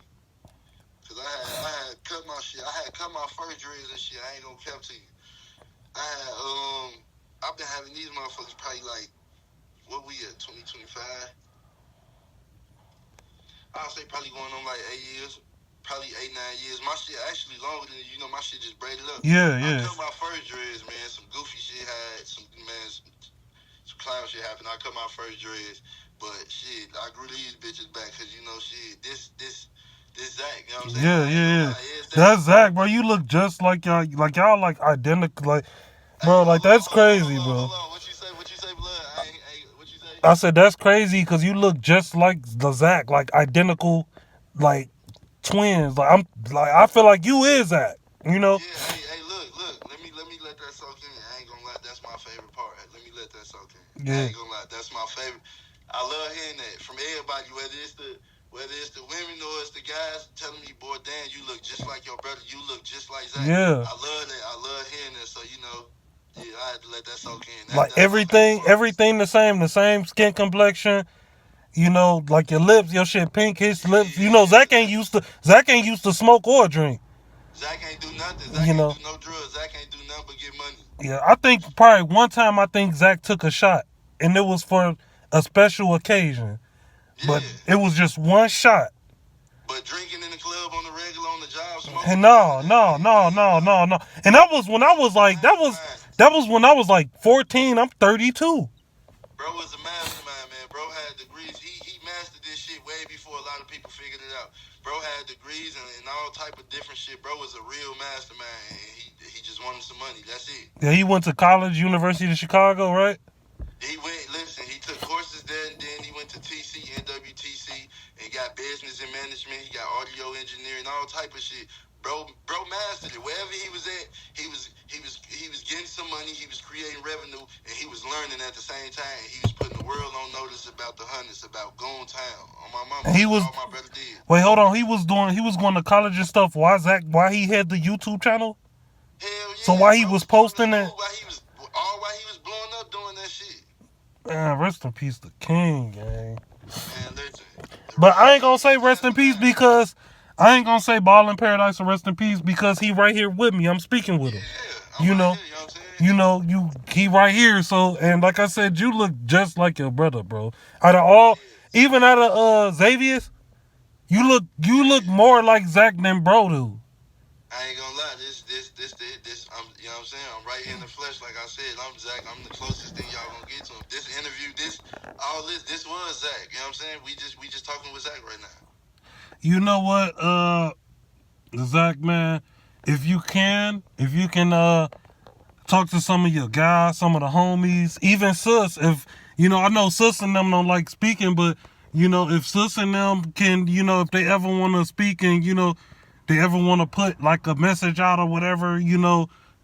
Speaker 2: Cause I had cut my shit. I had cut my first dreads and shit. I ain't gonna cap to you. I had I've been having these motherfuckers probably like, what we at, 2025? I'll say probably going on like 8 years. Probably 8-9 years. My shit actually longer than, my shit just braided up.
Speaker 1: Yeah.
Speaker 2: I cut my first dreads, man. Some goofy shit had some clown shit happened. I cut my first dreads. But shit, I grew these bitches back because shit, this Zach, you know what I'm saying?
Speaker 1: Yeah. That's Zach, bro. You look just like y'all like identical, like, bro. Like that's crazy, bro.
Speaker 2: Hold on. What you say, blood? What you say?
Speaker 1: I said that's crazy because you look just like LilZack, like identical, like twins. Like I feel like you is Zach. You know?
Speaker 2: Yeah. Hey, look. Let me let that soak in. I ain't gonna lie. That's my favorite part. Let me let that soak in.
Speaker 1: Yeah.
Speaker 2: I ain't gonna lie. That's my favorite. I love hearing that from everybody, whether it's the women or it's the guys telling me, boy, Dan, you look just like your brother. You look just like Zach.
Speaker 1: Yeah.
Speaker 2: I love that. I love hearing that. So yeah, I had to let that soak in.
Speaker 1: Like everything the same skin complexion. Like your lips, your shit pink. His lips. Zach ain't used to smoke or drink.
Speaker 2: Zach ain't do nothing. Zach ain't do no drugs. Zach ain't do nothing but get money.
Speaker 1: Yeah, I think probably one time Zach took a shot, and it was for a special occasion.
Speaker 2: Yeah.
Speaker 1: But it was just one shot.
Speaker 2: But drinking in the club on the regular, on the job, smoking.
Speaker 1: And no. And that was when I was like, that was when I was like 14. I'm 32.
Speaker 2: Bro was a mastermind, man. Bro had degrees. He mastered this shit way before a lot of people figured it out. Bro had degrees and all type of different shit. Bro was a real mastermind. And he just wanted some money. That's it.
Speaker 1: Yeah, he went to college, University of Chicago, right?
Speaker 2: He took courses there, and then he went to TC, NWTC, and got business and management. He got audio engineering, all type of shit. Bro mastered it. Wherever he was at, he was getting some money. He was creating revenue, and he was learning at the same time. He was putting the world on notice about the hundreds, about going town on my mama. All my brother did.
Speaker 1: Wait, hold on. He was going to college and stuff. Why he had the YouTube channel?
Speaker 2: Hell yeah.
Speaker 1: So why he was posting that?
Speaker 2: While he was blowing up doing that shit.
Speaker 1: Man, rest in peace, the king, gang.
Speaker 2: Man, listen.
Speaker 1: But I ain't gonna say rest in peace because I ain't gonna say Ball in Paradise or rest in peace because he right here with me. I'm speaking with him.
Speaker 2: Yeah,
Speaker 1: you know he right here. So, and like I said, you look just like your brother, bro. Even out of Xavier's, you look more like Zach than bro do.
Speaker 2: I ain't gonna lie, this, I'm, you know what I'm saying? I'm right here in the flesh, like I said. I'm Zach. I'm the closest thing y'all gonna get to him. This interview, this was Zach. You know what I'm saying? We just talking with Zach right now.
Speaker 1: You know what, Zach, man? If you can, talk to some of your guys, some of the homies, even Sus. If I know Sus and them don't like speaking, but if Sus and them can, if they ever want to speak and they ever want to put like a message out or whatever,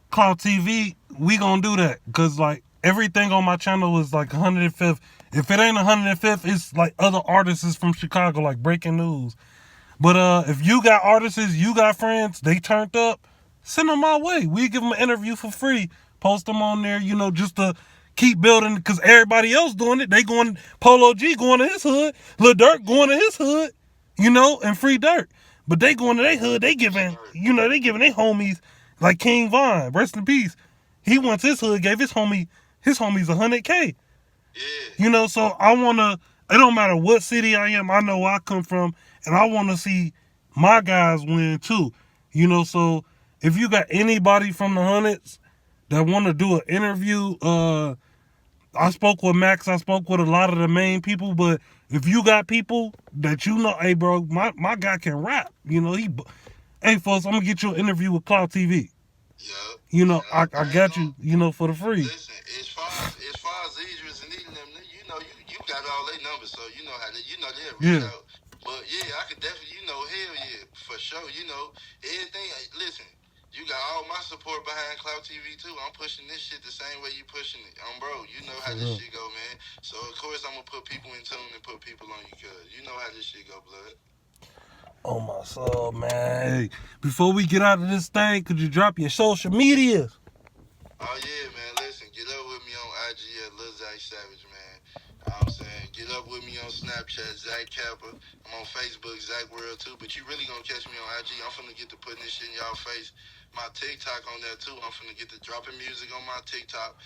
Speaker 1: Cloud TV, we gonna do that. Cause like everything on my channel is like 105th. If it ain't 105th, it's like other artists from Chicago, like breaking news. But if you got artists, you got friends, they turned up, send them my way. We give them an interview for free. Post them on there, just to keep building. Because everybody else doing it. They going, Polo G going to his hood. Lil Durk going to his hood, and Free Dirt. But they going to their hood. They giving their homies like King Von, rest in peace. He wants his hood, gave his homies $100K.
Speaker 2: Yeah.
Speaker 1: You know, so I wanna. It don't matter what city I am. I know where I come from, and I want to see my guys win too. You know, so if you got anybody from the hundreds that want to do an interview, I spoke with Max. I spoke with a lot of the main people, but if you got people that you know, hey bro, my guy can rap. You know, hey folks, I'm gonna get you an interview with Cloud TV.
Speaker 2: Yup.
Speaker 1: You know,
Speaker 2: Yup.
Speaker 1: I got you. You know, for the free.
Speaker 2: Listen, as far as Idris and eating them, you know, you got all their numbers, so you know how they, you know they'll reach
Speaker 1: Yeah.
Speaker 2: out. But yeah, I could definitely, you know, hell yeah, for sure. You know, everything. Listen, you got all my support behind Cloud TV too. I'm pushing this shit the same way you pushing it. Bro, you know how this shit go, man. So of course I'm gonna put people in tune and put people on you, cause you know how this shit go, blood.
Speaker 1: Oh my soul, man. Hey, before we get out of this thing, could you drop your social medias?
Speaker 2: Oh yeah, man. Listen, get up with me on IG at LilZack Savage, man. You know what I'm saying? Get up with me on Snapchat, Zach Kappa. I'm on Facebook, Zach World too. But you really gonna catch me on IG. I'm finna get to putting this shit in y'all face. My TikTok on there too. I'm finna get to dropping music on my TikTok.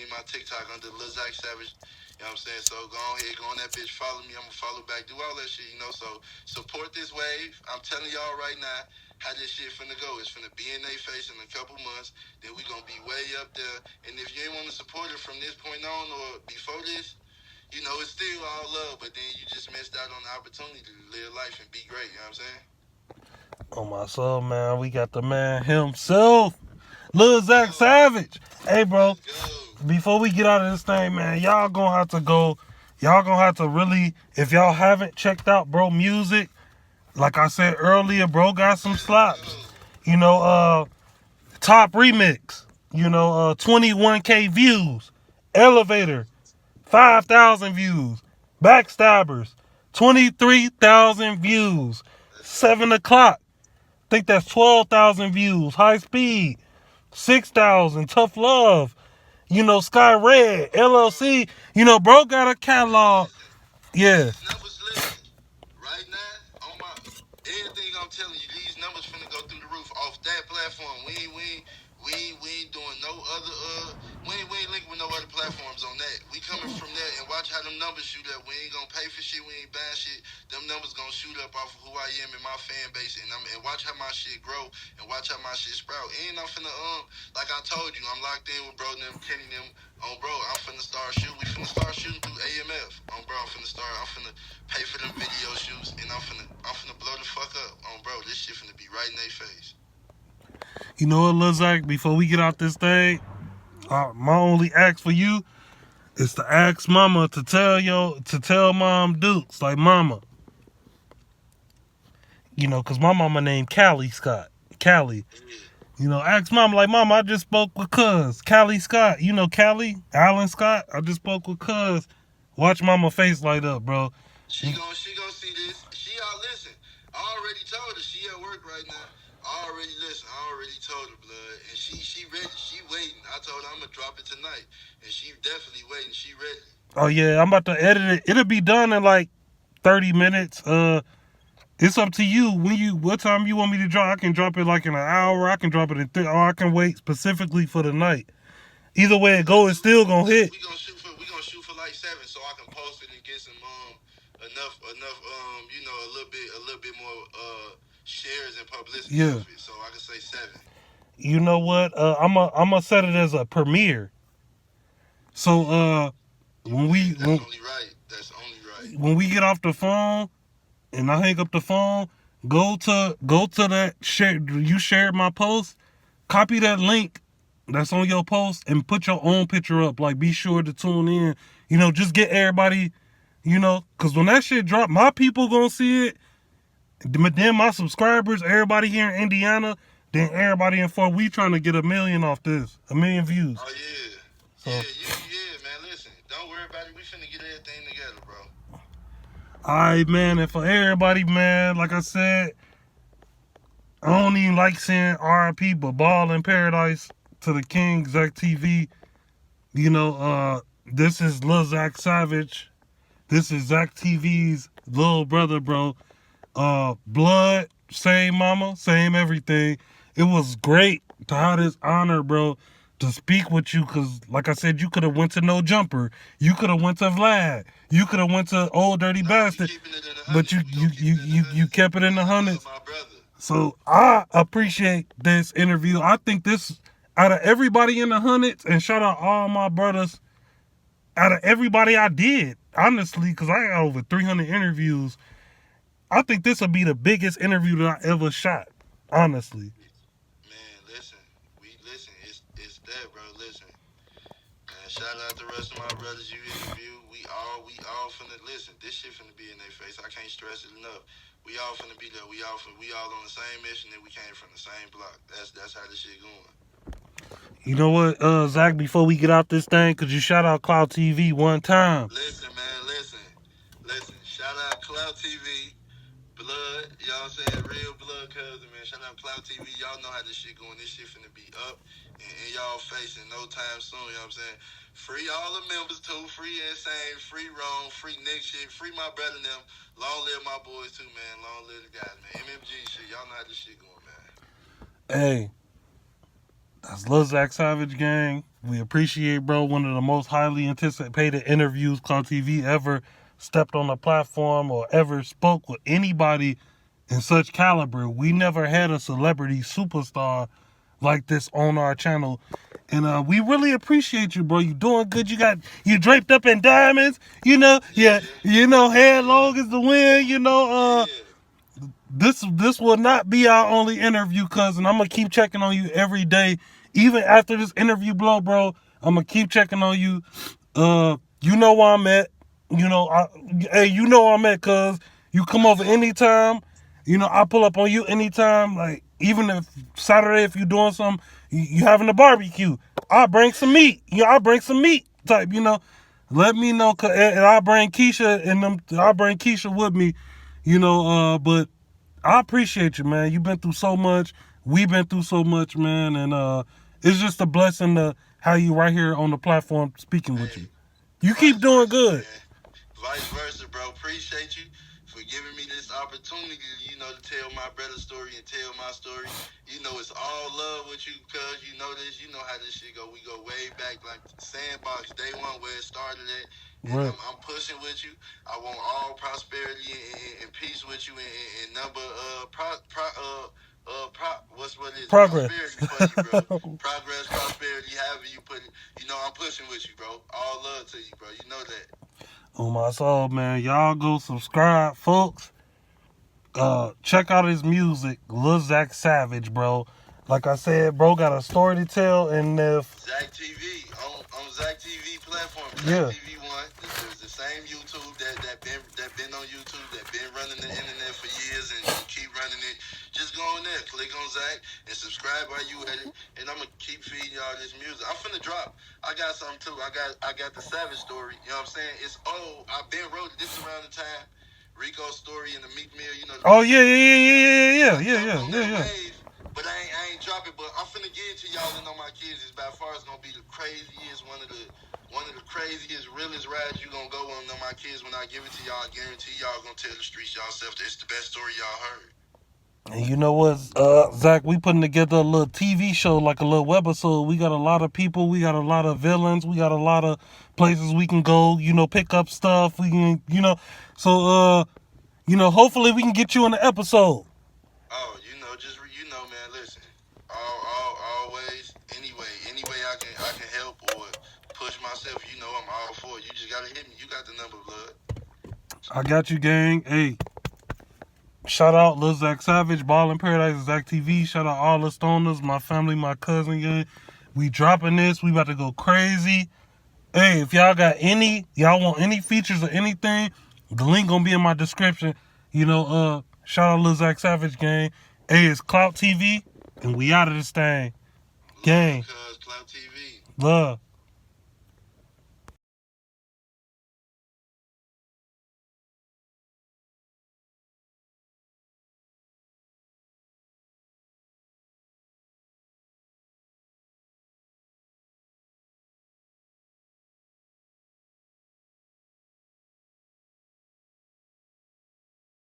Speaker 2: My TikTok under LilZack Savage. You know what I'm saying? So go ahead, go on that bitch, follow me. I'm gonna follow back, do all that shit, you know. So support this wave. I'm telling y'all right now how this shit finna go. It's finna be in their face in a couple months. Then we gonna be way up there. And if you ain't wanna support it from this point on or before this, you know, it's still all love, but then you just missed out on the opportunity to live life and be great, you know what I'm saying?
Speaker 1: Oh my soul, man. We got the man himself, LilZack Savage. Hey, bro. Before we get out of this thing, man, y'all gonna have to go. Y'all gonna have to really, if y'all haven't checked out bro music, like I said earlier, bro got some slaps. You know, top remix. You know, 21K views. Elevator, 5,000 views. Backstabbers, 23,000 views. 7 o'clock. I think that's 12,000 views. High speed, 6,000. Tough love. You know, Sky Red, LLC. You know, bro got a catalog. Yeah.
Speaker 2: These numbers, listen, right now, on my everything I'm telling you, these numbers finna go through the roof off that platform. We ain't doing no other we ain't linking with no other platforms on that. We coming from there and watch how them numbers shoot up. We ain't gonna pay for shit, we ain't buying shit. Them numbers gonna shoot up off of who I am and my fan base, and watch how my shit grow and watch how my shit sprout. And I'm finna like I told you, I'm locked in with bro them, Kenny them. Bro, I'm finna start shooting. We finna start shooting through AMF. Bro, I'm finna pay for them video shoots, and I'm finna blow the fuck up. Bro, this shit finna be right in their face.
Speaker 1: You know what, LilZack, before we get out this thing, my only ask for you is to ask mama to tell mom Dukes, like mama. You know, cause my mama named Callie Scott. Callie. You know, ask mama, like mama, I just spoke with cuz. Callie Scott. You know Callie? Alan Scott? I just spoke with cuz. Watch mama face light up, bro.
Speaker 2: She gonna see this. Listen. I already told her she at work right now. I already told her, blood, and she ready. She waiting. I told her I'm gonna drop it tonight, and she definitely waiting. She ready.
Speaker 1: Oh yeah, I'm about to edit it. It'll be done in like 30 minutes. It's up to you. What time you want me to drop? I can drop it like in an hour. I can drop it in or I can wait specifically for the night. Either way it go, it's still gonna hit.
Speaker 2: We gonna shoot for like 7, so I can post it and get some enough you know, a little bit more shares and publicity of it. So I can say 7.
Speaker 1: You know what? I'm gonna set it as a premiere. So
Speaker 2: That's only right.
Speaker 1: When we get off the phone and I hang up the phone, go to that share. You shared my post. Copy that link that's on your post and put your own picture up. Like, be sure to tune in. You know, just get everybody. You know, cause when that shit drop, my people gonna see it. Then my subscribers, everybody here in Indiana, then everybody in Fort. We trying to get 1 million off this, 1 million views.
Speaker 2: Oh yeah. So. Yeah, man. Listen, don't worry about it. We finna get everything together, bro.
Speaker 1: Alright, man, and for everybody, man, like I said, I don't even like saying RIP, but Ball in Paradise to the King, Zach TV. You know, this is LilZack Savage. This is Zach TV's little brother, bro. Blood, same mama, same everything. It was great to have this honor, bro, to speak with you, because like I said, you could have went to No Jumper, you could have went to Vlad, you could have went to Old Dirty Bastard, but you kept it in the hundreds.
Speaker 2: My brother.
Speaker 1: So I appreciate this interview. I think this, out of everybody in the hundreds, and shout out all my brothers, out of everybody I did, honestly, because I got over 300 interviews, I think this will be the biggest interview that I ever shot, honestly.
Speaker 2: Man, listen, it's that, bro. Listen, man, shout out the rest of my brothers you interviewed. We all finna listen. This shit finna be in their face. I can't stress it enough. We all finna be there. We all on the same mission, and we came from the same block. That's how this shit going.
Speaker 1: You know what, Zach, before we get out this thing, could you shout out Cloud TV one time?
Speaker 2: Listen, man, listen. Shout out Cloud TV. Blood, you know what I'm saying? Real blood cousin, man. Shout out Cloud TV. Y'all know how this shit going. This shit finna be up and y'all facing no time soon, you know what I'm saying? Free all the members too. Free Insane, free Rome, free Nick shit, free my brother and them. Long live my boys too, man. Long live the guys, man. MMG shit. Y'all know how this shit going, man.
Speaker 1: Hey, that's LilZack Savage Gang. We appreciate, bro. One of the most highly anticipated interviews Cloud TV ever stepped on the platform or ever spoke with anybody in such caliber. We never had a celebrity superstar like this on our channel. And we really appreciate you, bro. You doing good. You draped up in diamonds, yeah, hair long as the wind, This will not be our only interview, cousin. I'm gonna keep checking on you every day. Even after this interview blow, bro, I'm gonna keep checking on you. You know where I'm at. You know where I'm at, cuz you come over anytime. I pull up on you anytime. Like, even if Saturday, if you doing something, you having a barbecue, I'll bring some meat. I'll bring some meat type, Let me know, and I'll bring Keisha I'll bring Keisha with me, but I appreciate you, man. You've been through so much. We've been through so much, man. And it's just a blessing to have you right here on the platform speaking with you. You keep doing good.
Speaker 2: Vice versa, bro. Appreciate you for giving me this opportunity, to tell my brother's story and tell my story. It's all love with you, cuz you know this. You know how this shit go. We go way back, like Sandbox, day one, where it started at. And
Speaker 1: Right.
Speaker 2: I'm pushing with you. I want all prosperity and peace with you, and number
Speaker 1: Progress.
Speaker 2: prosperity for you, bro. Progress, prosperity, however you put it. I'm pushing with you, bro. All love to you, bro. You know that.
Speaker 1: On my soul, man. Y'all go subscribe, folks. Check out his music, LilZack Savage, bro. Like I said, bro got a story to tell, and if
Speaker 2: Zack TV on Zack TV platform.
Speaker 1: Yeah.
Speaker 2: Zack TV One. It's the same YouTube that been on YouTube, that been running the internet for years and keep running it. Just go on there, click on Zack, and subscribe while you at it. And I'm gonna keep feeding y'all this music. I'm finna drop. I got something too. I got the Savage story. You know what I'm saying? It's old. I've been wrote it. This around the time Rico's story and the Meek Mill.
Speaker 1: oh yeah.
Speaker 2: Wave, but I ain't drop it. But I'm finna get it to y'all and on my kids. It's by far it's gonna be the craziest, one of the craziest, realest rides you gonna go on my kids. When I give it to y'all, I guarantee y'all gonna tell the streets y'all self that it's the best story y'all heard.
Speaker 1: And you know what, Zach, we putting together a little TV show, like a little webisode. We got a lot of people, we got a lot of villains, we got a lot of places we can go, pick up stuff. We can, so, hopefully we can get you in the episode.
Speaker 2: Oh, man, listen. Always, any way I can help or push myself, I'm all for it. You just gotta hit me. You got the number, blood.
Speaker 1: I got you, gang. Hey. Shout out LilZack Savage, Ball in Paradise, Zack TV. Shout out all the stoners, my family, my cousin, gang. We dropping this. We about to go crazy. Hey, if y'all want any features or anything, the link gonna be in my description. Shout out LilZack Savage, gang. Hey, it's Clout TV, and we out of this thing. Gang.
Speaker 2: Clout TV.
Speaker 1: Love.